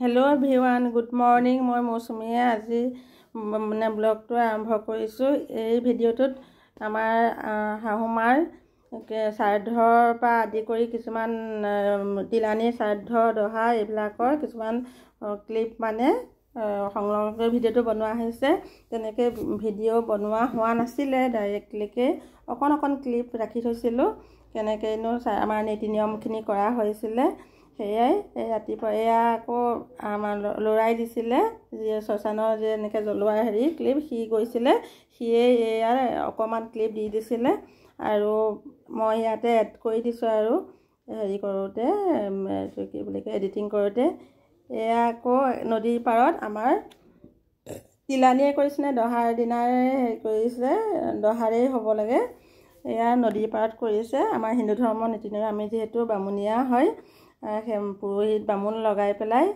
Hello' everyone, good morning. মই মৌচুমীয়ে আজি ব্লগটো আৰম্ভ কৰিছোঁ। এই ভিডিঅ'টোত আমাৰ শাহুমাৰ শ্ৰাদ্ধৰ পৰা আদি কৰি কিছুমান তিলানী শ্ৰাদ্ধ দহা এইবিলাকৰ কিছুমান ক্লিপ সংলগ্ন ভিডিঅ'টো বনোৱা হৈছে। তেনেকৈ ভিডিঅ' বনোৱা হোৱা নাছিলে, ডাইৰেক্টলিকৈ অকণ ক্লিপ ৰাখি থৈছিলোঁ। কেনেকৈনো আমাৰ নীতি নিয়মখিনি কৰা হৈছিলে সেয়াই। ৰাতিপুৱা এয়া আকৌ আমাৰ ল'ৰাই দিছিলে, যিয়ে শ্মশানৰ যে এনেকৈ জ্বলোৱা ক্লিপ, সি গৈছিলে, সিয়ে এয়া অকণমান ক্লিপ দি দিছিলে আৰু মই ইয়াতে এড কৰি দিছোঁ আৰু কৰোঁতে কি বুলি কয় এডিটিং কৰোঁতে। এয়া আকৌ নদীৰ পাৰত আমাৰ তিলানীয়ে কৰিছে নে দহাৰ দিনাৰে কৰিছে, দহাৰেই হ'ব লাগে। এয়া নদীৰ পাৰত কৰিছে। আমাৰ হিন্দু ধৰ্মৰ নীতি নিয়ম, আমি যিহেতু বামুণীয়া হয়, পুৰোহিত বামুণ লগাই পেলাই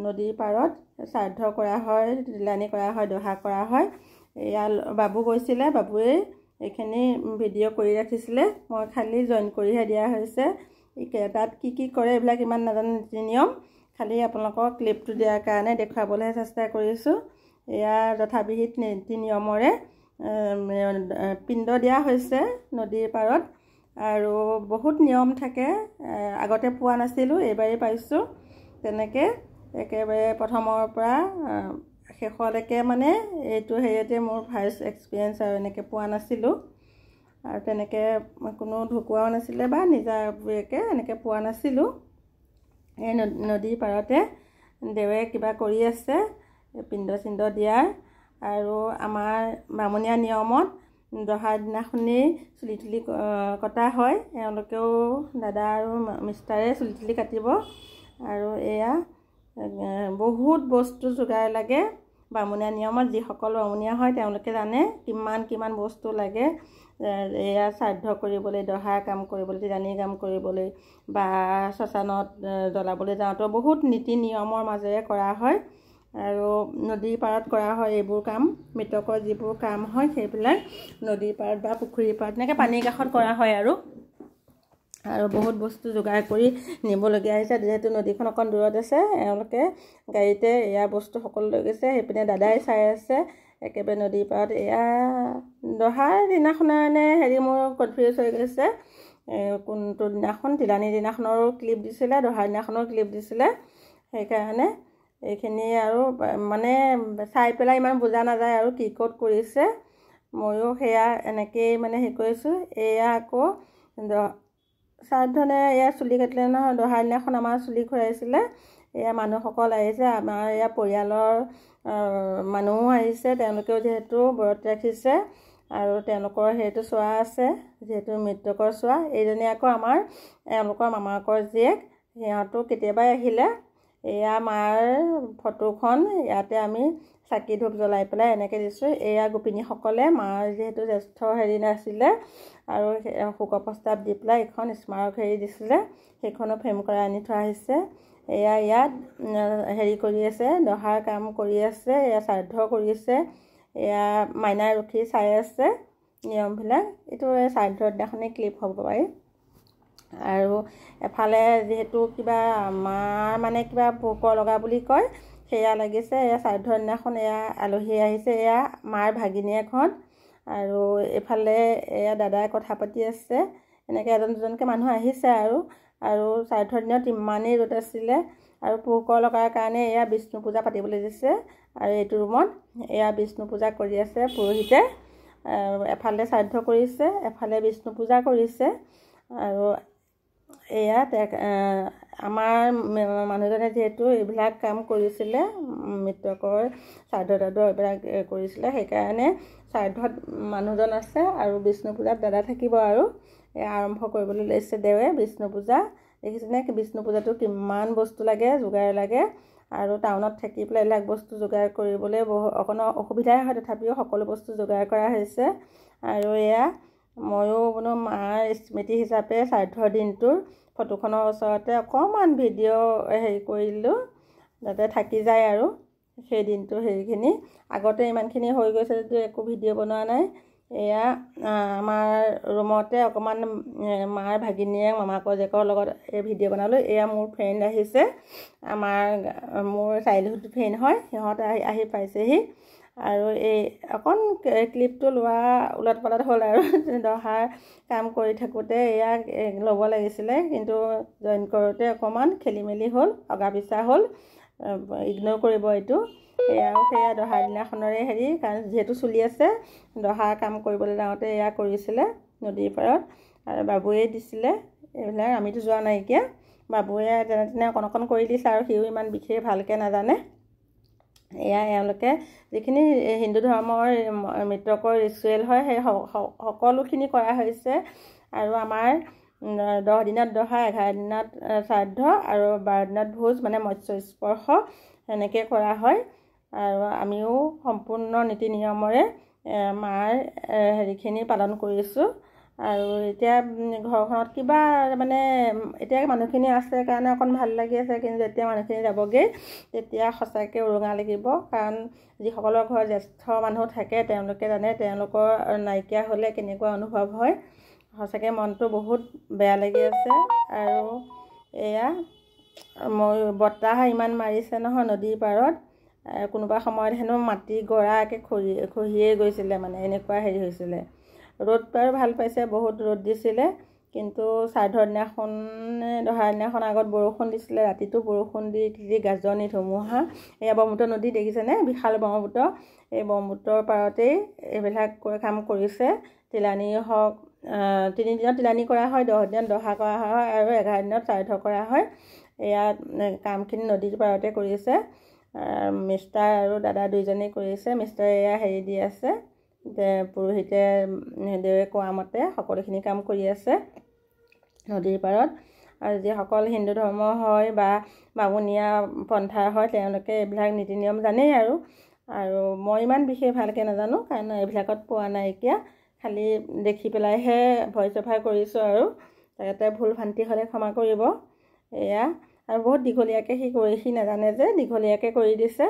নদীৰ পাৰত শ্ৰাদ্ধ কৰা হয়, তিলানী কৰা হয়, দহা কৰা হয়। এয়া বাবু গৈছিলে, বাবুৱে এইখিনি ভিডিঅ' কৰি ৰাখিছিলে, মই খালি জইন কৰিহে দিয়া হৈছে। তাত কি কৰে এইবিলাক ইমান নাজানো নীতি নিয়ম, খালি আপোনালোকক ক্লিপটো দিয়াৰ কাৰণে দেখুৱাবলৈহে চেষ্টা কৰিছোঁ। এয়া যথাবিহিত নীতি নিয়মৰে পিণ্ড দিয়া হৈছে নদীৰ পাৰত আৰু বহুত নিয়ম থাকে। আগতে পোৱা নাছিলোঁ, এইবাৰেই পাইছোঁ। তেনেকৈ একেবাৰে প্ৰথমৰ পৰা শেষলৈকে এইটো হেৰিয়তে মোৰ ফাৰ্ষ্ট এক্সপিৰিয়েঞ্চ আৰু এনেকৈ পোৱা নাছিলোঁ আৰু তেনেকৈ কোনো ঢুকুৱাও নাছিলে বা নিজাববীয়াকৈ এনেকৈ পোৱা নাছিলোঁ। এই নদীৰ পাৰতে দেৱে কিবা কৰি আছে, পিণ্ড চিণ্ড দিয়াৰ। আৰু আমাৰ বামুণীয়া নিয়মত দহাৰ দিনাখনেই চুলি তুলি কটা হয়। এওঁলোকেও দাদা আৰু মিষ্টাৰে চুলি তুলি কাটিব আৰু এয়া বহুত বস্তু যোগাৰ লাগে বামুণীয়া নিয়মত। যিসকল বামুণীয়া হয় তেওঁলোকে জানে কিমান বস্তু লাগে এয়া শ্ৰাদ্ধ কৰিবলৈ, দহাৰ কাম কৰিবলৈ, তিলানীৰ কাম কৰিবলৈ বা শ্মশানত জ্বলাবলৈ যাওঁতেও বহুত নীতি নিয়মৰ মাজেৰে কৰা হয় আৰু নদীৰ পাৰত কৰা হয় এইবোৰ কাম। মৃতকৰ যিবোৰ কাম হয় সেইবিলাক নদীৰ পাৰত বা পুখুৰীৰ পাৰত এনেকৈ পানীৰ কাষত কৰা হয় আৰু বহুত বস্তু যোগাৰ কৰি নিবলগীয়া হৈছে। যিহেতু নদীখন অকণ দূৰত আছে, এওঁলোকে গাড়ীতে এয়া বস্তু সকলো লৈ গৈছে। সেইপিনে দাদাই চাই আছে একেবাৰে নদীৰ পাৰত। এয়া দহাৰ দিনাখনে মোৰ কনফিউজ হৈ গৈছে কোনটো দিনাখন। তিলানীৰ দিনাখনৰো ক্লিপ দিছিলে, দহাৰ দিনাখনৰো ক্লিপ দিছিলে। সেইকাৰণে এইখিনি আৰু চাই পেলাই ইমান বুজা নাযায় আৰু কি ক'ত কৰিছে। ময়ো সেয়া এনেকৈয়ে হেৰি কৰিছোঁ। এয়া আকৌ শ্ৰাদ্ধনে এয়া চুলি কাটিলে নহয়, দহাৰ দিনাখন আমাৰ চুলি ঘূৰাইছিলে। এয়া মানুহসকল আহিছে, আমাৰ এয়া পৰিয়ালৰ মানুহো আহিছে। তেওঁলোকেও যিহেতু ব্ৰত ৰাখিছে আৰু তেওঁলোকৰ সেইটো চোৱা আছে, যিহেতু মৃতকৰ চোৱা। এইজনী আকৌ এওঁলোকৰ মামাকৰ জীয়েক, সিহঁতো কেতিয়াবাই আহিলে। এয়া মাৰ ফটোখন ইয়াতে আমি চাকি ধূপ জ্বলাই পেলাই এনেকৈ দিছোঁ। এয়া গোপিনীসকলে মাৰ যিহেতু জ্যেষ্ঠ নাছিলে আৰু শোক প্ৰস্তাৱ দি পেলাই এখন স্মাৰক দিছিলে, সেইখনো ফ্ৰেম কৰাই আনি থোৱা হৈছে। এয়া ইয়াত কৰি আছে, দহাৰ কাম কৰি আছে, এয়া শ্ৰাদ্ধ কৰিছে। এয়া মাইনাই ৰখি চাই আছে নিয়মবিলাক। এইটো শ্ৰাদ্ধৰ দিনাখনেই ক্লিপ হ'ব পাৰি। আৰু এফালে যিহেতু কিবা মাৰ কিবা পোকৰ লগা বুলি কয়, সেয়া লাগিছে। এয়া শ্ৰাদ্ধৰ দিনাখন এয়া আলহী আহিছে, এয়া মাৰ ভাগিনীয়েকহঁত। আৰু এইফালে এয়া দাদাই কথা পাতি আছে। এনেকৈ এজন দুজনকৈ মানুহ আহিছে আৰু শ্ৰাদ্ধৰ দিনত ইমানেই ৰ'দ আছিলে আৰু পোকৰ লগাৰ কাৰণে এয়া বিষ্ণু পূজা পাতিবলৈ দিছে। আৰু এইটো ৰুমত এয়া বিষ্ণু পূজা কৰি আছে পুৰোহিতে। এফালে শ্ৰাদ্ধ কৰিছে, এফালে বিষ্ণু পূজা কৰিছে। আৰু এয়া আমাৰ মানুহজনে যিহেতু এইবিলাক কাম কৰিছিলে, মৃতকৰ শ্ৰাদ্ধ এইবিলাক কৰিছিলে, সেইকাৰণে শ্ৰাদ্ধত মানুহজন আছে আৰু বিষ্ণু পূজাত দাদা থাকিব। আৰু আৰম্ভ কৰিবলৈ লৈছে দেৱে বিষ্ণু পূজা। দেখিছেনে বিষ্ণু পূজাটো কিমান বস্তু লাগে, যোগাৰ লাগে। আৰু টাউনত থাকি পেলাই এইবিলাক বস্তু যোগাৰ কৰিবলৈ অকণ অসুবিধাই হয়, তথাপিও সকলো বস্তু যোগাৰ কৰা হৈছে। আৰু এয়া ময়ো মাৰ স্মৃতি হিচাপে শ্ৰাদ্ধৰ দিনটোৰ ফটোখনৰ ওচৰতে অকণমান ভিডিঅ' কৰিলোঁ, যাতে থাকি যায় আৰু সেই দিনটো আগতে ইমানখিনি হৈ গৈছে যদিও একো ভিডিঅ' বনোৱা নাই। এয়া আমাৰ ৰুমতে অকণমান মাৰ ভাগিনীয়েক মামাকৰ জীয়েকৰ লগত এই ভিডিঅ' বনালোঁ। এয়া মোৰ ফ্ৰেণ্ড আহিছে, মোৰ চাইল্ডহুড ফ্ৰেণ্ড হয়, সিহঁত আহি পাইছেহি। আৰু এই অকণ ক্লিপটো লোৱা ওলট পালট হ'ল আৰু দহাৰ কাম কৰি থাকোঁতে ইয়াক ল'ব লাগিছিলে, কিন্তু জইন কৰোঁতে অকণমান খেলি মেলি হ'ল, অগা পিছা হ'ল, ইগন'ৰ কৰিব এইটো। সেয়া দহাৰ দিনাখনৰে হেৰি, কাৰণ যিহেতু চলি আছে, দহাৰ কাম কৰিবলৈ যাওঁতে এয়া কৰিছিলে নদীৰ পাৰত, আৰু বাবুৱে দিছিলে এইবিলাক, আমিতো যোৱা নাইকিয়া, বাবুৱে যেনে তেনে অকণ অকণ কৰি দিছে, আৰু সিও ইমান বিশেষ ভালকৈ নাজানে। এওঁলোকে যিখিনি হিন্দু ধৰ্মৰ মৃতকৰ ৰিচুৱেল হয় সেই সকলোখিনি কৰা হৈছে। আৰু আমাৰ 10 দিনত দহা, 11 দিনত শ্ৰাদ্ধ, আৰু 12 দিনত ভোজ, মানে মৎস্য স্পৰ্শ, সেনেকৈ কৰা হয়। আৰু আমিও সম্পূৰ্ণ নীতি নিয়মেৰে মাৰ হেৰিখিনি পালন কৰিছোঁ। আৰু এতিয়া ঘৰখনত কিবা মানে এতিয়া মানুহখিনি আছে কাৰণে অকণ ভাল লাগি আছে, কিন্তু যেতিয়া মানুহখিনি যাবগৈ তেতিয়া সঁচাকৈ উৰুঙা লাগিব, কাৰণ যিসকলৰ ঘৰত জ্যেষ্ঠ মানুহ থাকে তেওঁলোকে জানে তেওঁলোকৰ নাইকিয়া হ'লে কেনেকুৱা অনুভৱ হয়। সঁচাকৈ মনটো বহুত বেয়া লাগি আছে। আৰু এয়া মই বতাহ ইমান মাৰিছে নহয় নদীৰ পাৰত, কোনোবা সময়ত হেনো মাটি গৰাকৈ খহিয়ে গৈছিলে, মানে এনেকুৱা হেৰি হৈছিলে। ৰ'দ বাৰু ভাল পাইছে, বহুত ৰ'দ দিছিলে, কিন্তু শ্ৰাদ্ধৰ দিনাখন, দহাৰ দিনাখন আগত বৰষুণ দিছিলে, ৰাতিটো বৰষুণ দি গাজনি ধুমুহা। এয়া ব্ৰহ্মপুত্ৰ নদী দেখিছেনে, বিশাল ব্ৰহ্মপুত্ৰ, এই ব্ৰহ্মপুত্ৰৰ পাৰতেই এইবিলাক কাম কৰিছে। তিলানী হওক, 3 দিনত তিলানী কৰা হয়, 10 দিনত দহা কৰা হয়, আৰু 11 দিনত শ্ৰাদ্ধ কৰা হয়। এয়া কামখিনি নদীৰ পাৰতে কৰিছে, মিষ্টাৰ আৰু দাদা দুইজনেই কৰিছে। মিষ্টাৰে এয়া হেৰি দি আছে, পুৰোহিতে দেৱে কোৱা মতে সকলোখিনি কাম কৰি আছে নদীৰ পাৰত। আৰু যিসকল হিন্দু ধৰ্ম হয় বা বামুণীয়া পন্থাৰ হয় তেওঁলোকে এইবিলাক নীতি নিয়ম জানেই। আৰু মই ইমান বিশেষ ভালকৈ নাজানো, কাৰণ এইবিলাকত পোৱা নাইকিয়া, খালি দেখি পেলাইহে ভইচ অভাৰ কৰিছোঁ। আৰু তাতে ভুল ভ্ৰান্তি হ'লে ক্ষমা কৰিব। এয়া আৰু বহুত দীঘলীয়াকৈ সি নাজানে যে দীঘলীয়াকৈ কৰি দিছে,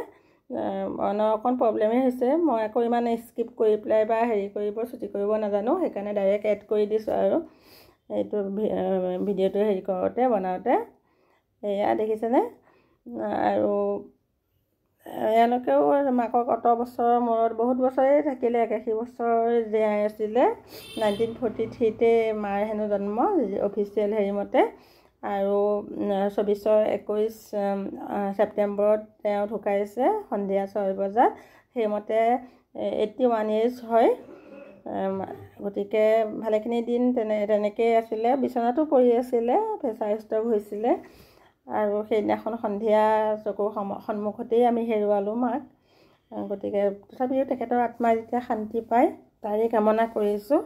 অকণ প্ৰব্লেমেই হৈছে। মই আকৌ ইমান স্কিপ কৰি পেলাই বা হেৰি ছুটি কৰিব নাজানো, সেইকাৰণে ডাইৰেক্ট এড কৰি দিছোঁ আৰু এইটো ভিডিঅ'টো হেৰি কৰোঁতে বনাওঁতে। এয়া দেখিছেনে। আৰু এওঁলোকেও মাকক অত বছৰৰ মূৰত, বহুত বছৰেই থাকিলে, 81 বছৰ জীয়াই আছিলে। 1943তে মাৰ হেনো জন্ম অফিচিয়েল হেৰি মতে, আৰু 21 ছেপ্টেম্বৰত তেওঁ ঢুকাইছে সন্ধিয়া 6 বজাত, সেইমতে 81 years হয়। গতিকে ভালেখিনি দিন তেনেকেই আছিলে, বিচনাতো পৰি আছিলে, প্ৰেছাৰ ষ্ট্ৰক হৈছিলে। আৰু সেইদিনাখন সন্ধিয়া চকুৰ সন্মুখতেই আমি হেৰুৱালোঁ মাক। গতিকে তথাপিও তেখেতৰ আত্মাই যেতিয়া শান্তি পায় তাৰেই কামনা কৰিছোঁ।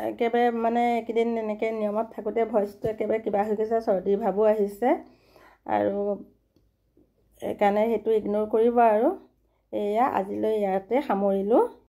একেবাৰে মানে এইকেইদিন এনেকৈ নিয়মত থাকোঁতে ভইচটো একেবাৰে কিবা হৈ গৈছে, চৰ্দিৰ ভাবো আহিছে, আৰু সেইকাৰণে সেইটো ইগন'ৰ কৰিব। আৰু এয়া আজিলৈ ইয়াতে সামৰিলোঁ।